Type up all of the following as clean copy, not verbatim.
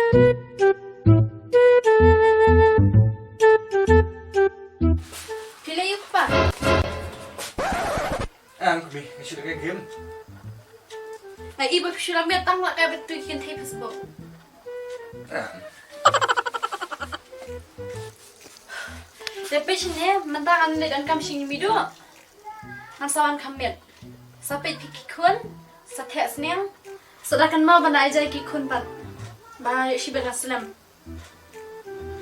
Pilih yuk pak. Aku bi, ini sudah kayak game. Nah, ibu sudah tang lah kayak betul ikan tape Facebook. Tapi sini mentang anda dan kami sini mido. Angsawan kami. Sampai pikikun, setek senang. Sedangkan mau bandai aja kikun pat. Bah, si beraslam.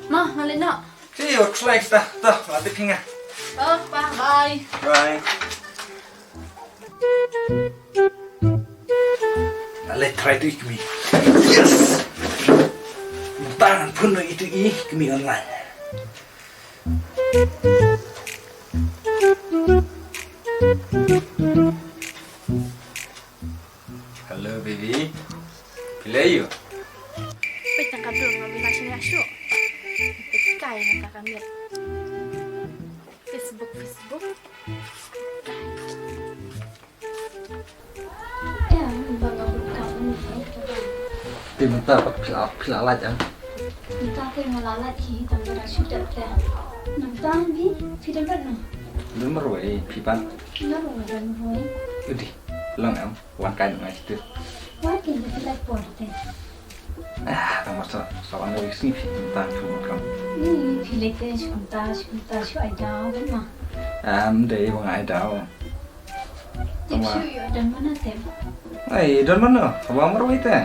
Mah, malina. Si, aku selesai dah, mati pinga. Oh, bye. Bye. Let's try to ikmi. Yes. Tangan pun itu ikmi online. Hello baby. Pilih yuk. Kita kadung ngambil nasi asyuk. Kita nak kami. Facebook. Ya, bangga kamu. Minta apa pila aja. Minta aku yang lalat ki, tambah asyuk dah. Nampak ni, tidak pernah. Belum meruai pipan. Kenapa ada mulai? Udah, long am, wakan mas itu. Wah, kita tidak boleh. Nomor soal mau isi minta cuma kamu. Ni pilih ke sebentar syu ada kan mah. Dari wong ada. Syu ada mana tem? Dan mana? Abang meruai teh.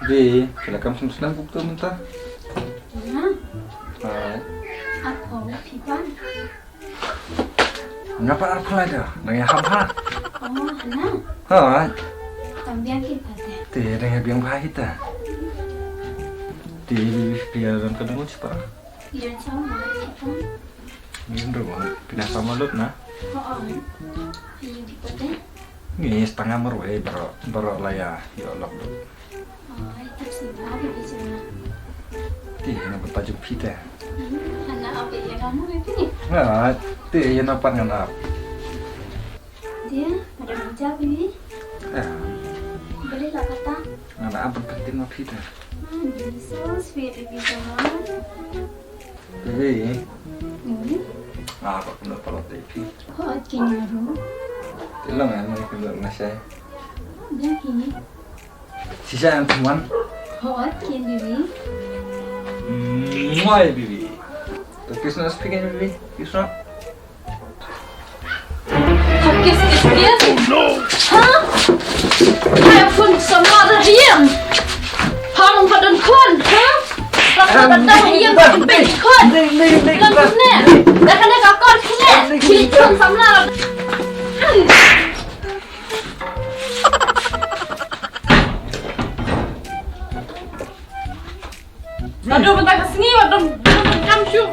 Bi, silakan senang bukti minta. Aku pipan. Ngapa aku ada? Nanya hamha. Oh, Hana. Ha, También kita teh. dengan biang kita. Di biaran kadang cepat. Iran sama pipan. Ini dong, pindah sama lu nah. Oh. Iya kita teh. Ini setengah meruai baru laya, ya Allah. Oh, itu sih apa bicara. Nak baju pita. Hana apa ya kamu ini? Yang nampak nganap. Dia ada meja ini. Beli lah kata. Nganap apa penting mah pita. So sweet ini sama. Baby. Apa kena perlu TV? Hot kini baru. Tilang ya, mau keluar nasi. Dah kini. Sisa yang teman. Hot kini baby. Why baby? Terus nak speaking baby? Kisah? Kiss dia? Hah? Saya pun semua diam. Hang pada kun, hah? Rasa dah diam sampai kun. Lalu ni, dah kena kakak kena. Kita sama. Aduh, bentar kesini, aduh, jam syuk.